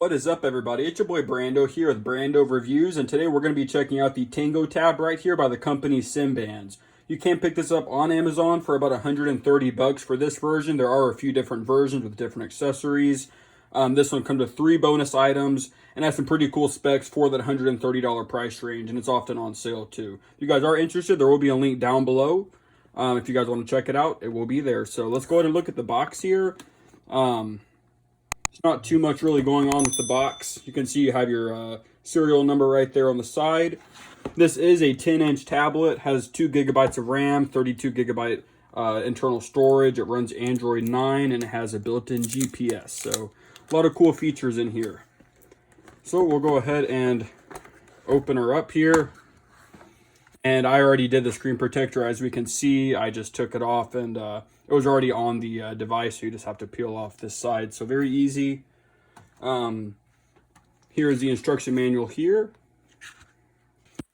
What is up, everybody? It's your boy Brando here with Brando Reviews, and today we're going to be checking out the Tango Tab right here by the company Simbans. You can pick this up on Amazon for about 130 bucks for this version. There are a few different versions with different accessories. This one comes with 3 bonus items and has some pretty cool specs for that $130 price range, and it's often on sale too. If you guys are interested, there will be a link down below. If you guys want to check it out, it will be there. So let's go ahead and look at the box here. There's not too much really going on with the box. You can see you have your serial number right there on the side. This is a 10-inch tablet, has 2 gigabytes of RAM, 32 gigabyte internal storage. It runs Android 9 and it has a built-in GPS. So a lot of cool features in here. So we'll go ahead and open her up here. And I already did the screen protector, as we can see. I just took it off and it was already on the device, so you just have to peel off this side. So very easy. Here is the instruction manual here.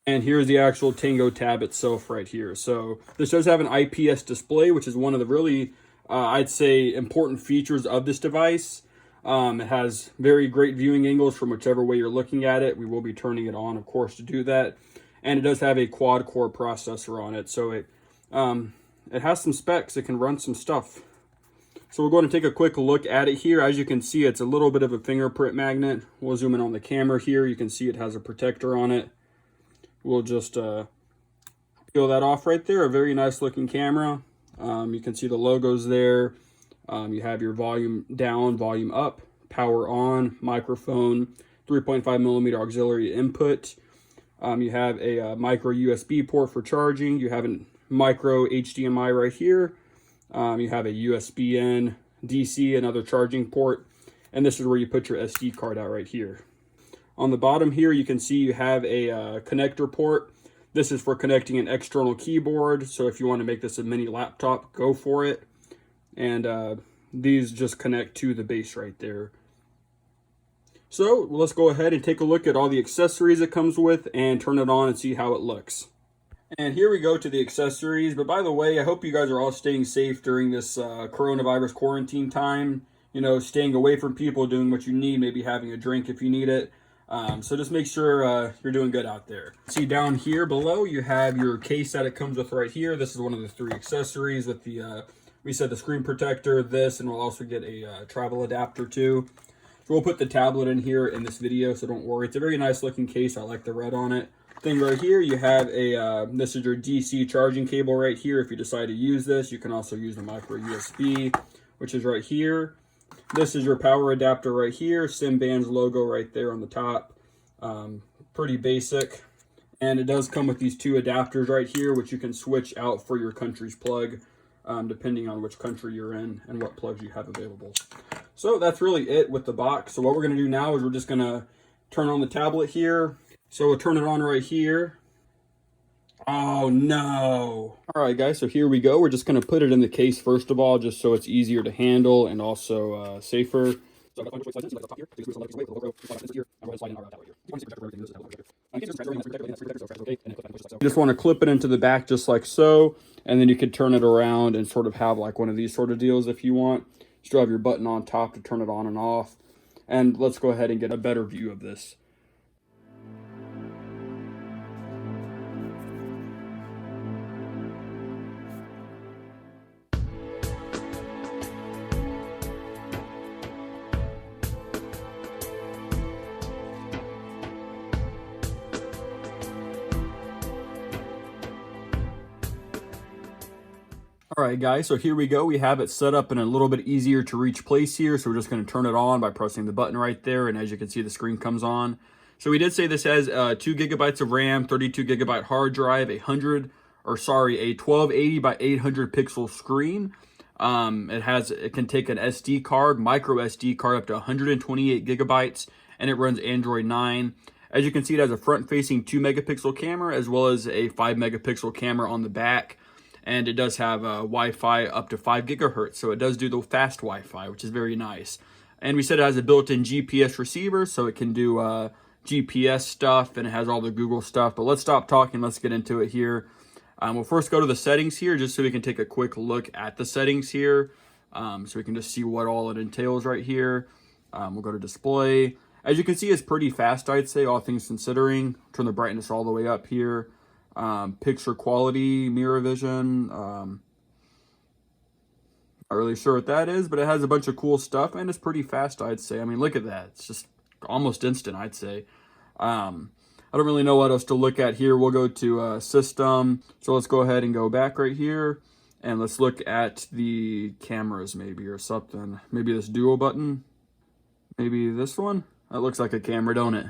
And here's the actual Tango Tab itself right here. So this does have an IPS display, which is one of the really, I'd say, important features of this device. It has very great viewing angles from whichever way you're looking at it. We will be turning it on, of course, to do that. And it does have a quad-core processor on it, so it has some specs. It can run some stuff. So we're going to take a quick look at it here. As you can see, it's a little bit of a fingerprint magnet. We'll zoom in on the camera here. You can see it has a protector on it. We'll just peel that off right there. A very nice looking camera. You can see the logos there. You have your volume down, volume up, power on, microphone, 3.5 millimeter auxiliary input. You have a micro USB port for charging. You have a micro HDMI right here. You have a USB-N, DC, another charging port. And this is where you put your SD card out right here. On the bottom here, you can see you have a connector port. This is for connecting an external keyboard. So if you want to make this a mini laptop, go for it. And these just connect to the base right there. So let's go ahead and take a look at all the accessories it comes with and turn it on and see how it looks. And here we go to the accessories. But by the way, I hope you guys are all staying safe during this coronavirus quarantine time. You know, staying away from people, doing what you need, maybe having a drink if you need it. So just make sure you're doing good out there. See down here below, you have your case that it comes with right here. This is one of the 3 accessories with the, we said the screen protector, this, and we'll also get a travel adapter too. So we'll put the tablet in here in this video, so don't worry. It's a very nice looking case. I like the red on it. Thing right here, you have a, this is your DC charging cable right here. If you decide to use this, you can also use the micro USB, which is right here. This is your power adapter right here. Simban's logo right there on the top. Pretty basic. And it does come with these 2 adapters right here, which you can switch out for your country's plug, depending on which country you're in and what plugs you have available. So that's really it with the box. So what we're going to do now is we're just going to turn on the tablet here. So we'll turn it on right here. Oh no. All right guys, so here we go. We're just going to put it in the case first of all, just so it's easier to handle and also safer. You just want to clip it into the back just like so, and then you could turn it around and sort of have like one of these sort of deals if you want. Still have your button on top to turn it on and off. And let's go ahead and get a better view of this. All right, guys, so here we go. We have it set up in a little bit easier to reach place here. So we're just going to turn it on by pressing the button right there. And as you can see, the screen comes on. So we did say this has 2 gigabytes of RAM, 32 gigabyte hard drive, a 1280 by 800 pixel screen. It can take an SD card, micro SD card up to 128 gigabytes, and it runs Android 9. As you can see, it has a front-facing 2 megapixel camera as well as a 5 megapixel camera on the back. And it does have Wi-Fi up to 5 gigahertz, so it does do the fast Wi-Fi, which is very nice. And we said it has a built-in GPS receiver, so it can do GPS stuff, and it has all the Google stuff. But let's stop talking. Let's get into it here. We'll first go to the settings here, just so we can take a quick look at the settings here. So we can just see what all it entails right here. We'll go to display. As you can see, it's pretty fast, I'd say, all things considering. Turn the brightness all the way up here. Picture quality, mirror vision. Not really sure what that is, but it has a bunch of cool stuff, and it's pretty fast, I'd say. I mean, look at that. It's just almost instant, I'd say. I don't really know what else to look at here. We'll go to system. So let's go ahead and go back right here. And let's look at the cameras maybe or something. Maybe this duo button. Maybe this one. That looks like a camera, don't it?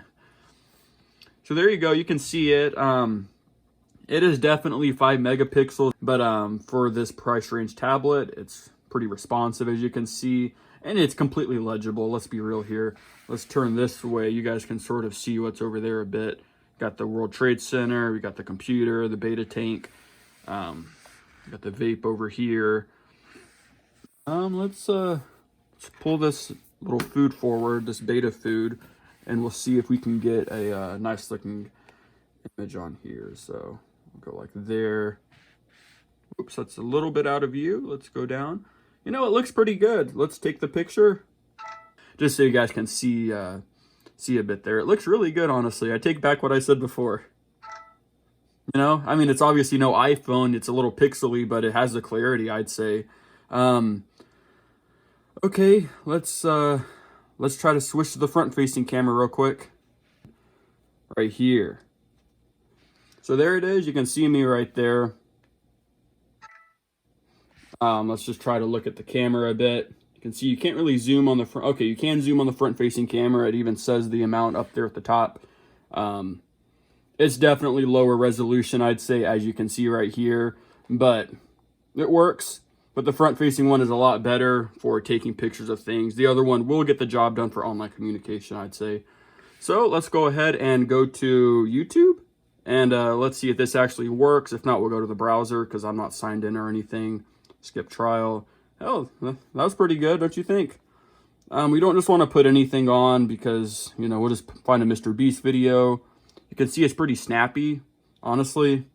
So there you go. You can see it. It is definitely 5 megapixels. But for this price range tablet, it's pretty responsive, as you can see. And it's completely legible. Let's be real here. Let's turn this way. You guys can sort of see what's over there a bit. Got the World Trade Center. We got the computer, the beta tank. Got the vape over here. Let's pull this little food forward, this beta food, and we'll see if we can get a nice looking image on here. So we'll go like there. Oops, that's a little bit out of view. Let's go down. You know, it looks pretty good. Let's take the picture just so you guys can see a bit there. It looks really good, honestly. I take back what I said before. You know, I mean, it's obviously no iPhone. It's a little pixely, but it has the clarity, I'd say. Okay, let's try to switch to the front-facing camera real quick. Right here. So there it is. You can see me right there. Let's just try to look at the camera a bit. You can see you can't really zoom on the front. Okay, you can zoom on the front-facing camera. It even says the amount up there at the top. It's definitely lower resolution, I'd say, as you can see right here. But it works. But the front-facing one is a lot better for taking pictures of things. The other one will get the job done for online communication, I'd say. So let's go ahead and go to YouTube. And let's see if this actually works. If not, we'll go to the browser because I'm not signed in or anything. Skip trial. Oh, that was pretty good, don't you think? We don't just want to put anything on because, you know, we'll just find a Mr. Beast video. You can see it's pretty snappy, honestly.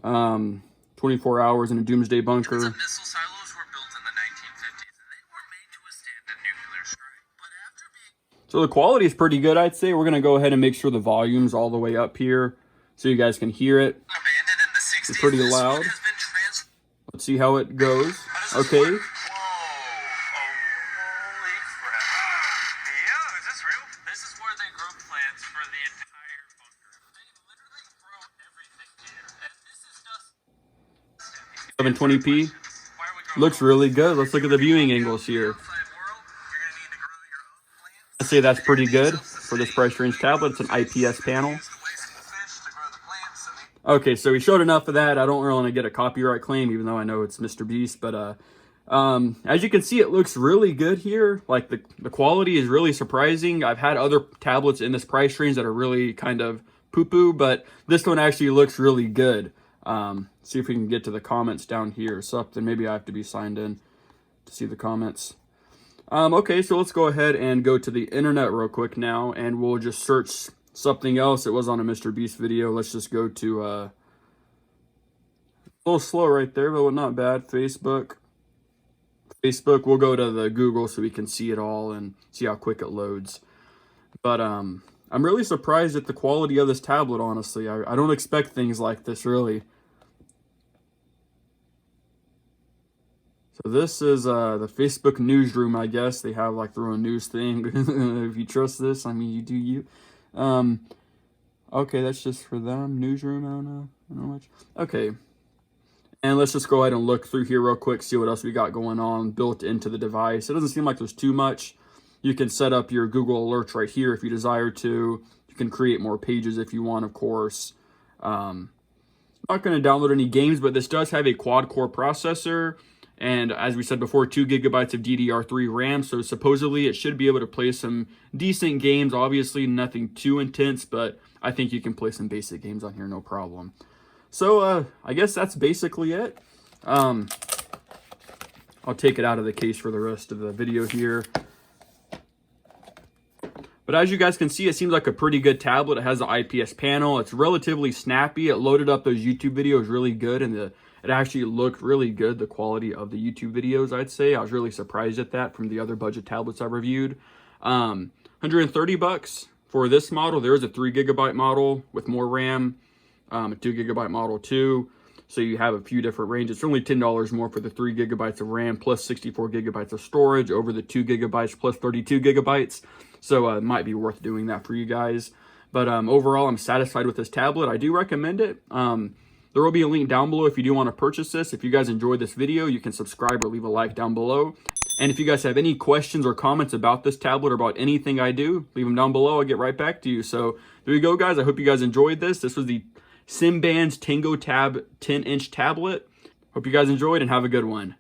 24 hours in a doomsday bunker. Missile silos were built in the 1950s, and they were made to withstand a nuclear strike. But after being... So the quality is pretty good, I'd say. We're going to go ahead and make sure the volume's all the way up here so you guys can hear it. Abandoned in the 60s, it's pretty loud. Let's see how it goes. Okay. Whoa. Holy crap. Yeah, is this real? This is where they grow plants for the entire bunker. They literally grow everything here. And this is just... 720p. Looks really good. Let's look at the viewing angles here. I'd say that's pretty good for this price range tablet. It's an IPS panel. Okay, so we showed enough of that. I don't really want to get a copyright claim, even though I know it's Mr. Beast. But as you can see, it looks really good here. Like the quality is really surprising. I've had other tablets in this price range that are really kind of poo-poo, but this one actually looks really good. See if we can get to the comments down here or something. Maybe I have to be signed in to see the comments. Okay, so let's go ahead and go to the internet real quick now, and we'll just search something else. It was on a Mr. Beast video. Let's just go to a little slow right there, but not bad. Facebook. We'll go to the Google so we can see it all and see how quick it loads. But I'm really surprised at the quality of this tablet, honestly. I don't expect things like this, really. So this is the Facebook newsroom, I guess. They have like their own news thing. If you trust this, I mean, you do you. Okay, that's just for them. Newsroom, I don't know much. Okay. And let's just go ahead and look through here real quick, see what else we got going on built into the device. It doesn't seem like there's too much. You can set up your Google alerts right here if you desire to. You can create more pages if you want, of course. I'm not going to download any games, but this does have a quad-core processor. And as we said before, 2 gigabytes of DDR3 RAM. So supposedly it should be able to play some decent games. Obviously nothing too intense, but I think you can play some basic games on here, no problem. So I guess that's basically it. I'll take it out of the case for the rest of the video here. But as you guys can see, it seems like a pretty good tablet. It has an IPS panel. It's relatively snappy. It loaded up those YouTube videos really good, and it actually looked really good, the quality of the YouTube videos, I'd say. I was really surprised at that from the other budget tablets I reviewed. $130 for this model. There is a 3 gigabyte model with more RAM, a 2 gigabyte model too. So you have a few different ranges. It's only $10 more for the 3 gigabytes of RAM plus 64 gigabytes of storage over the 2 gigabytes plus 32 gigabytes. So it might be worth doing that for you guys. But overall, I'm satisfied with this tablet. I do recommend it. There will be a link down below if you do want to purchase this. If you guys enjoyed this video, you can subscribe or leave a like down below. And if you guys have any questions or comments about this tablet or about anything I do, leave them down below. I'll get right back to you. So there you go, guys. I hope you guys enjoyed this. This was the Simban's TangoTab 10-inch tablet. Hope you guys enjoyed and have a good one.